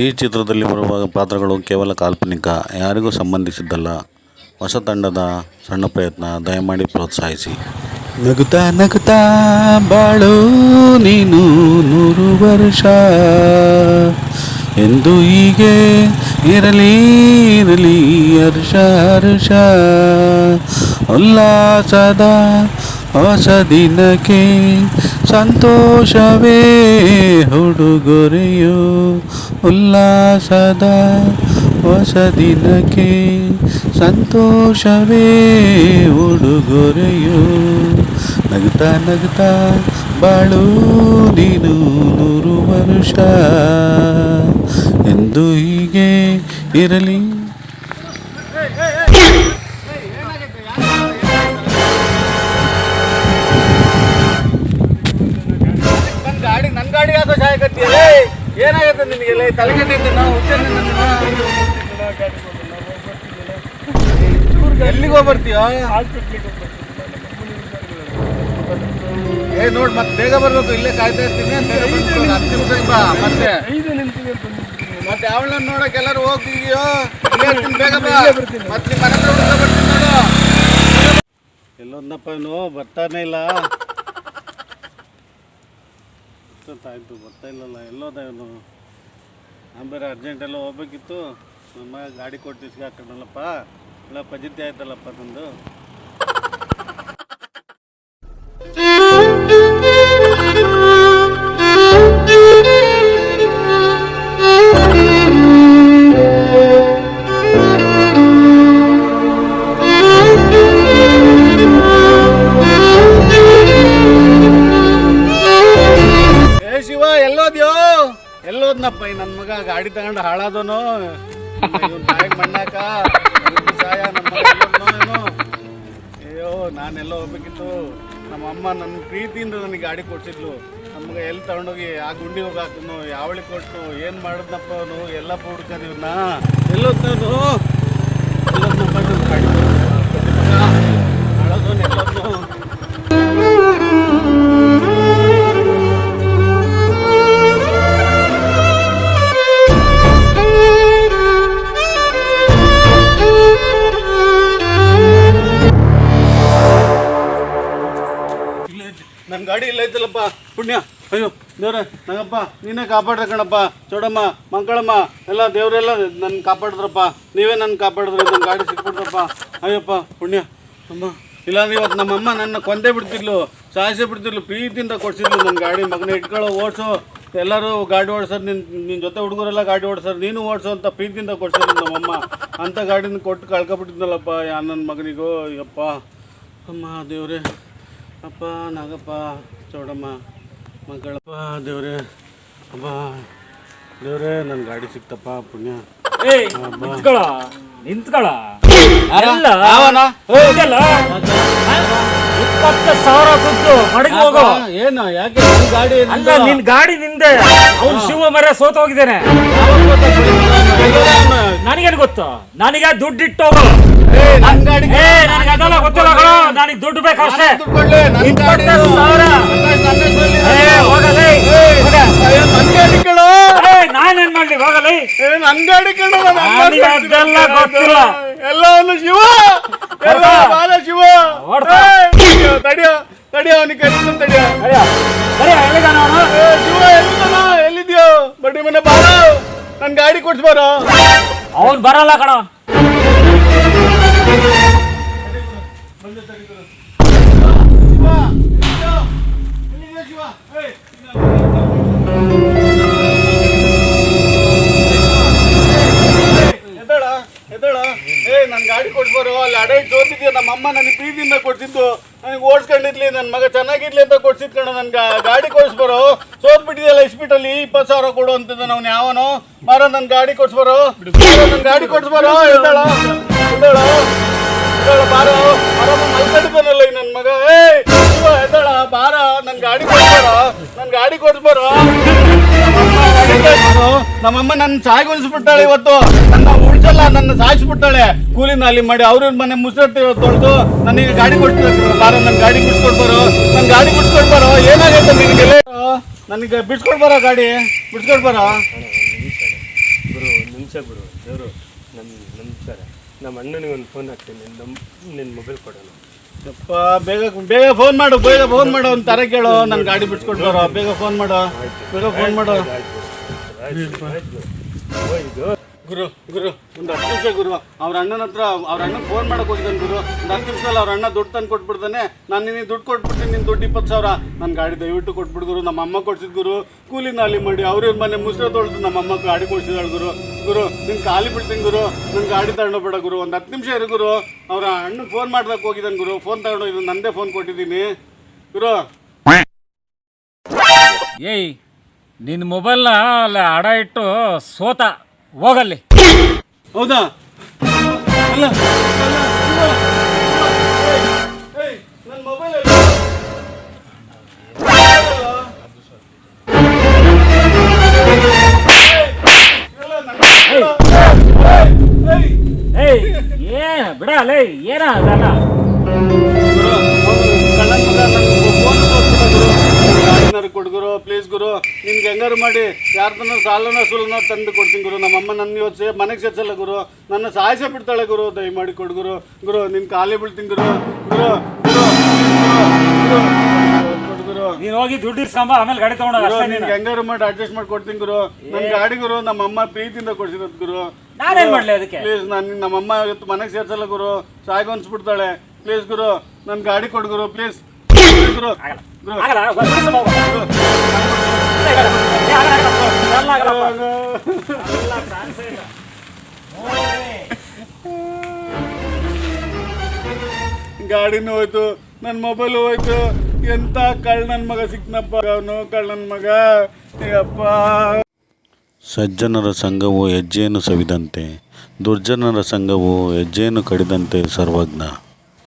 ಈ ಚಿತ್ರದಲ್ಲಿ ಬರುವ ಪಾತ್ರಗಳು ಕೇವಲ ಕಾಲ್ಪನಿಕ, ಯಾರಿಗೂ ಸಂಬಂಧಿಸಿದ್ದಲ್ಲ. ಹೊಸ ತಂಡದ ಸಣ್ಣ ಪ್ರಯತ್ನ, ದಯಮಾಡಿ ಪ್ರೋತ್ಸಾಹಿಸಿ. ನಗುತ್ತಾ ನಗುತ್ತಾ ಬಾಳು ನೀನು 100 ವರ್ಷ ಎಂದು ಹೀಗೆ ಇರಲಿ ಇರಲಿ ಹರ್ಷ ಹರ್ಷ. ಉಲ್ಲಾಸದ ಹೊಸ ದಿನಕ್ಕೆ ಸಂತೋಷವೇ ಉಡುಗೊರೆಯು. ಉಲ್ಲಾಸದ ಹೊಸ ದಿನಕ್ಕೆ ಸಂತೋಷವೇ ಉಡುಗೊರೆಯು. ನಗುತ್ತಾ ನಗುತ್ತಾ ಬಾಳು ನೀನು 100 ವರ್ಷ ಎಂದು ಹೀಗೆ ಇರಲಿ. ನನ್ನ ಗಾಡಿ ಯಾಕೋ ಸಾಯಕತ್ತಿ? ಏನಾಗತ್ತೆ ನಿನಗೆಲ್ಲ? ತಲೆಗಟ್ಟೈತೆ ನಾವು ಎಲ್ಲಿಗೆ ಹೋಗ್ಬರ್ತೀಯ? ನೋಡ್ ಮತ್ತೆ ಬೇಗ ಬರ್ಬೇಕು, ಇಲ್ಲೇ ಕಾಯ್ತಾ ಇರ್ತೀನಿ. ಬಾ ಮತ್ತೆ ಮತ್ತೆ ಅವಳನ್ನ ನೋಡಕ್ ಎಲ್ಲರೂ ಹೋಗ್ತಿದೀಯೋ? ಇಲ್ಲೇ ಇರ್ತೀನಿ, ಬೇಗ ಬಾ. ಮತ್ತೆ ನಿಮ್ಮ ಮನೆ ಹತ್ರ ಬರ್ತೀನಿ ನೋಡು. ಎಲ್ಲೊಂದಪ್ಪ ಇವನು ಬರ್ತಾನೆ ಇಲ್ಲ. ಆಯ್ತು, ಬರ್ತಾ ಇಲ್ಲಲ್ಲ, ಎಲ್ಲೋದ ಇವನು? ನಾನು ಬೇರೆ ಅರ್ಜೆಂಟೆಲ್ಲ ಹೋಗ್ಬೇಕಿತ್ತು. ನಮ್ಮ ಗಾಡಿ ಕೊಟ್ಟು ಇಸ್ಕಾಕಣಲ್ಲಪ್ಪ, ಎಲ್ಲ ಪಜಿತಿ ಆಯ್ತಲ್ಲಪ್ಪ ನಂದು. ಎಲ್ಲೋದ್ನಪ್ಪ ಈ ನನ್ನ ಮಗ? ಗಾಡಿ ತಗೊಂಡು ಹಾಳಾದನು ಮಣ್ಣಾಕ ಸಾಯ. ನನ್ನ ಮಗ ಎಲ್ಲೋದ್ನೋ? ಅಯ್ಯೋ, ನಾನೆಲ್ಲ ಹೋಗ್ಬೇಕಿತ್ತು. ನಮ್ಮಮ್ಮ ನನ್ನ ಪ್ರೀತಿಯಿಂದ ನನಗೆ ಗಾಡಿ ಕೊಡ್ಸಿದ್ಲು. ನಮ್ಗೆ ಎಲ್ಲಿ ತಗೊಂಡೋಗಿ ಆ ಗುಂಡಿ ಹೋಗಿ ಹಾಕನು, ಯಾವಳಿ ಕೊಟ್ಟು ಏನು ಮಾಡಿದ್ನಪ್ಪ ಅವನು? ಎಲ್ಲ ಹುಡ್ಕದಿವ್ನ. ಎಲ್ಲೋದ್ನವನು? ಎಲ್ಲೋದ್ನಪ್ಪ ಗಾಡಿ ಹಾಳಾದವನು? ಎಲ್ಲೋದ್ನು? ನನ್ನ ಗಾಡಿ ಇಲ್ಲ ಐತಲ್ಲಪ್ಪ, ಪುಣ್ಯ. ಅಯ್ಯೋ ದೇವ್ರೆ, ನಂಗಪ್ಪ ನೀನೇ ಕಾಪಾಡ್ರೆ ಕಣಪ್ಪ. ಚೌಡಮ್ಮ, ಮಂಗಳಮ್ಮ ಎಲ್ಲ ದೇವರೆಲ್ಲ ನನ್ನ ಕಾಪಾಡಿದ್ರಪ್ಪ. ನೀವೇ ನನ್ನ ಕಾಪಾಡಿದ್ರಿ, ನನ್ನ ಗಾಡಿ ಸಿಕ್ಬಿಡ್ತಪ್ಪ. ಅಯ್ಯಪ್ಪ ಪುಣ್ಯ ಅಮ್ಮ. ಇಲ್ಲಾಂದ್ರೆ ಇವತ್ತು ನಮ್ಮಮ್ಮ ನನ್ನ ಕೊಂದೇ ಬಿಡ್ತಿದ್ಲು, ಸಾಯಿಸೇ ಬಿಡ್ತಿದ್ಲು. ಪ್ರೀತಿಯಿಂದ ಕೊಡ್ಸಿದ್ಲು ನನ್ನ ಗಾಡಿ. ಮಗನ ಇಟ್ಕೊಳ್ಳೋ, ಓಡಿಸೋ, ಎಲ್ಲರೂ ಗಾಡಿ ಓಡಿಸೋರು, ನಿನ್ನ ಜೊತೆ ಹುಡುಗರೆಲ್ಲ ಗಾಡಿ ಓಡಿಸೋರು, ನೀನು ಓಡಿಸೋ ಅಂತ ಪ್ರೀತಿಯಿಂದ ಕೊಡ್ಸಿದ್ಲು ನಮ್ಮಮ್ಮ. ಅಂಥ ಗಾಡಿನ ಕೊಟ್ಟು ಕಳ್ಕೊಬಿಟ್ಟಿದ್ನಲ್ಲಪ್ಪ ನನ್ನ ಮಗನಿಗೂ. ಯಪ್ಪ ಅಮ್ಮ ದೇವ್ರೆ, ಅಪ್ಪ ನಾಗಪ್ಪ, ಚೌಡಮ್ಮ, ಮಗಳಪ್ಪ, ದೇವ್ರೆ, ಅಪ್ಪ ದೇವ್ರೆ, ನನ್ನ ಗಾಡಿ ಸಿಕ್ತಪ್ಪ, ಪುಣ್ಯ. ನಿಂತ್ಕೊಳ 20,000 ದುಡ್ಡು ಮಡಗಿ ಹೋಗೋ. ಏನು ಯಾಕೆ ಗಾಡಿ? ಅಲ್ಲ, ನಿನ್ ಗಾಡಿ ನಿಂದೆ. ಅವ್ನು ಶಿವ ಮರ ಸೋತ ಹೋಗಿದ್ದೇನೆ. ನನಗೇನು ಗೊತ್ತು? ನನಗೆ ದುಡ್ಡು ಇಟ್ಟೋಗು. ನನಗೆ ಅದೆಲ್ಲ ಗೊತ್ತಿಲ್ಲ ಕಣೋ, ನನಗೆ ದುಡ್ಡು ಬೇಕಷ್ಟೇ. 20,000 ಹೋಗಲೇ. ನಾನೇನ್ ಮಾಡ್ಲಿ? ಹೋಗಲೇ. ನನ್ ಗಾಡಿ ಅದೆಲ್ಲ ಗೊತ್ತಿಲ್ಲ. ಎಲ್ಲವನ್ನು ಶಿವ ಬಾಲ ಶಿವ. ತಡಿಯೋ ತಡಿಯೋ, ಅವನಿಗೆ ಕರೀತಾನೆ, ತಡಿಯೋ. ಶಿವ ಎಲ್ಲಿದ್ದಾನ? ಎಲ್ಲಿದ್ಯೋ? ಬಡ್ಡಿ ಮನೆ ಬಾರ, ನನ್ ಗಾಡಿ ಕೊಡ್ಸ್ಬಾರ. ಅವನ್ ಬರಲ್ಲ ಕಣ. ನನ್ ಗಾಡಿ ಕೊಡ್ಸ್ಬಾರು. ಅಲ್ಲಿ ಅಡೆ ಸೋತಿದ್ಯಾ? ನಮ್ಮಮ್ಮ ನನಗೆ ಪ್ರೀತಿಯಿಂದ ಕೊಡ್ಸಿದ್ದು, ನನಗೆ ಓಡಿಸ್ಕೊಂಡಿದ್ಲಿ. ನನ್ನ ಮಗ ಚೆನ್ನಾಗಿರ್ಲಿ ಅಂತ ಕೊಡ್ಸಿದ್ ಕಣ. ನನ್ಗೆ ಗಾಡಿ ಕೊಡಿಸ್ಬಾರೋ. ಸೋತ್ಬಿಟ್ಟಿದೆಯಲ್ಲ ಇಸ್ಪಿಟಲ್ಲಿ. 20,000 ಕೊಡು ಅಂತಿದ್ದ ಅವ್ನು ಯಾವನು. ಮಾರ ನನ್ನ ಗಾಡಿ ಕೊಡ್ಸ್ಬಾರೋ, ನನ್ನ ಗಾಡಿ ಕೊಡ್ಸ್ಬಾರೋ. ಎದ್ದಾಳ ಎದ್ದಾಳ ಎದ್ದಾಳ, ಬಾರೋ. ಆರಾಮ ಮಲ್ಕೊಂಡಿದ್ದಾನಲ್ಲ ಈ ನನ್ನ ಮಗ. ಎದ್ದಾಳ ಬಾರ, ನನ್ನ ಗಾಡಿ ಕೊಡ್ಸ್ಬಾರೋ, ನನ್ನ ಗಾಡಿ ಕೊಡ್ಸ್ಬಾರೋ. ನಮ್ಮಮ್ಮ ನನ್ನ ಸಾಯ್ಗೊಳಿಸ್ಬಿಟ್ಟಾಳೆ ಇವತ್ತು. ನನ್ನ ಉಳಿಸಲ್ಲ, ನನ್ನ ಸಾಯಿಸ್ಬಿಟ್ಟಾಳೆ. ಕೂಲಿ ನಾಲಿ ಮಾಡಿ ಅವ್ರ ಮನೆ ಮುಸುರಟ್ಟಿ ತೊಳೆದು ನನಗೆ ಗಾಡಿ ಕೊಡ್ತಿದ್ರು. ಬಾರ, ನನ್ನ ಗಾಡಿ ಬಿಡ್ಸ್ಕೊಡ್ಬಾರೋ, ನನ್ನ ಗಾಡಿ ಬಿಡ್ಸ್ಕೊಡ್ಬಾರೋ. ಏನಾಗೈತೆ ನಿನಗೆ? ನನಗೆ ಬಿಡ್ಸ್ಕೊಡ್ಬಾರೋ, ಗಾಡಿ ಬಿಡ್ಸ್ಕೊಡ್ಬಾರೋ. ನಿಮಿಷ ಬಿಡು ದೇವರು. ನಮಸ್ಕಾರ. ನಮ್ಮ ಅಣ್ಣನಿಗೆ ಒಂದು ಫೋನ್ ಹಾಕ್ತೀನಿ. ನಿನ್ನ ಮೊಬೈಲ್ ಕೊಡೋಣ. ಯಪ್ಪ ಬೇಗ ಬೇಗ ಫೋನ್ ಮಾಡು, ಬೇಗ ಫೋನ್ ಮಾಡು. ಒಂದು ತರ ಕೇಳು, ನನ್ನ ಗಾಡಿ ಬಿಡ್ಸ್ಕೊಟ್ಬಾರೋ. ಬೇಗ ಫೋನ್ ಮಾಡು, ಬೇಗ ಫೋನ್ ಮಾಡು. ಗುರು ಗುರು ಒಂದು 10 ನಿಮಿಷ ಗುರು. ಅವ್ರ ಅಣ್ಣನ ಹತ್ರ ಅವ್ರ ಅಣ್ಣಗೆ ಫೋನ್ ಮಾಡಕ್ಕೆ ಹೋಗಿದ್ದಾನೆ ಗುರು. ಒಂದು 10 ನಿಮಿಷದಲ್ಲಿ ಅವ್ರ ಅಣ್ಣ ದುಡ್ಡು ತಂದು ಕೊಟ್ಬಿಡ್ತಾನೆ. ನಾನು ನಿನಗೆ ದುಡ್ಡು ಕೊಟ್ಬಿಡ್ತೀನಿ. ನಿನ್ನ ದುಡ್ಡು 20,000 ನನ್ನ ಗಾಡಿ ದಯವಿಟ್ಟು ಕೊಟ್ಬಿಡು ಗುರು. ನಮ್ಮ ಅಮ್ಮ ಕೊಡ್ಸಿದ್ ಗುರು. ಕೂಲಿ ನಾಲಿ ಮಾಡಿ ಅವ್ರ ಮನೆ ಮುಸ್ರೆ ತೊಳ್ದು ನಮ್ಮ ಅಮ್ಮ ಗಾಡಿ ಕೊಡ್ಸಿದಾಳು ಗುರು. ಗುರು ನಿನ್ನ ಖಾಲಿ ಬಿಡ್ತೀನಿ ಗುರು. ನನ್ನ ಗಾಡಿ ತಗೊಂಡೋಗ್ಬೇಡ ಗುರು. ಒಂದು 10 ನಿಮಿಷ ಇರು ಗುರು. ಅವ್ರ ಅಣ್ಣಗೆ ಫೋನ್ ಮಾಡ್ದಕ್ಕೆ ಹೋಗಿದ್ದಾನೆ ಗುರು. ಫೋನ್ ತಗೊಂಡು ಇದು ನಂದೇ ಫೋನ್ ಕೊಟ್ಟಿದ್ದೀನಿ ಗುರು. ಏಯ್ ನಿನ್ನ ಮೊಬೈಲ್ನ ಅಲ್ಲ ಅಡ ಇಟ್ಟು ಸೋತ ಹೋಗಲ್ಲಿ. ಹೌದಾ? ಅಲ್ಲ ನನ್ನ ಮೊಬೈಲ್ ಏಯ್ ಏನ್ ಬಿಡ ಅಲ್ಲೇ ಏನ ಅದಲ್ಲ. ಕೊಡ್ಗುರು ಪ್ಲೀಸ್ ಗುರು. ನಿನ್ಗೆ ಹೆಂಗಾರು ಮಾಡಿ ಯಾರ್ದನ್ನ ಸಾಲನ ಸುಲನ ತಂದು ಕೊಡ್ತೀನಿ ಗುರು. ನಮ್ಮಮ್ಮ ನನ್ನ ಇವತ್ತು ಮನೆಗೆ ಸೇರ್ಸಲ್ಲ ಗುರು. ನನ್ನ ಸಾಯಿಸೇ ಬಿಡ್ತಾಳೆ ಗುರು. ದಯಮಾಡಿ ಕೊಡ್ಗುರು. ಗುರು ನಿನ್ ಖಾಲಿ ಬೀಳ್ತೀನಿ ಗುರು. ಗುರು ಗುರು ಕೊಡ್ಗುರು. ನೀನು ಹೋಗಿ ದುಡ್ಡು ಇಸ್ಕೊಂಬ, ಆಮೇಲೆ ಗಾಡಿ ತಗೊಂಡ. ನಿನ್ಗೆ ಹೆಂಗಾರು ಮಾಡಿ ಅಡ್ಜಸ್ಟ್ ಮಾಡಿ ಕೊಡ್ತೀನಿ ಗುರು. ನನ್ನ ಗಾಡಿ ಗುರು ನಮ್ಮಮ್ಮ ಪ್ರೀತಿಯಿಂದ ಕೊಡ್ಸಿರೋದು ಗುರು. ನಾನೇನ್ ಮಾಡ್ಲಿ ಅದಕ್ಕೆ? ಪ್ಲೀಸ್ ನಾನು ನಮ್ಮಮ್ಮ ಇವತ್ತು ಮನೆಗೆ ಸೇರ್ಸಲ್ಲ ಗುರು. ಸಾಯ್ಗೊನ್ಸ್ಬಿಡ್ತಾಳೆ. ಪ್ಲೀಸ್ ಗುರು ನನ್ನ ಗಾಡಿ ಕೊಡು ಗುರು. ಪ್ಲೀಸ್ ಗುರು. ಗಾಡಿನೂ ಹೋಯ್ತು, ನನ್ನ ಮೊಬೈಲು ಹೋಯ್ತು. ಎಂತ ಕಳ್ಳನ ಮಗ ಸಿಕ್ನಪ್ಪ ಅವನು. ಕಳ್ಳನ ಮಗ ಅಪ್ಪ. ಸಜ್ಜನರ ಸಂಘವು ಹೆಜ್ಜೆಯನ್ನು ಸವಿದಂತೆ, ದುರ್ಜನರ ಸಂಘವು ಹೆಜ್ಜೆಯನ್ನು ಕಡಿದಂತೆ ಸರ್ವಜ್ಞ.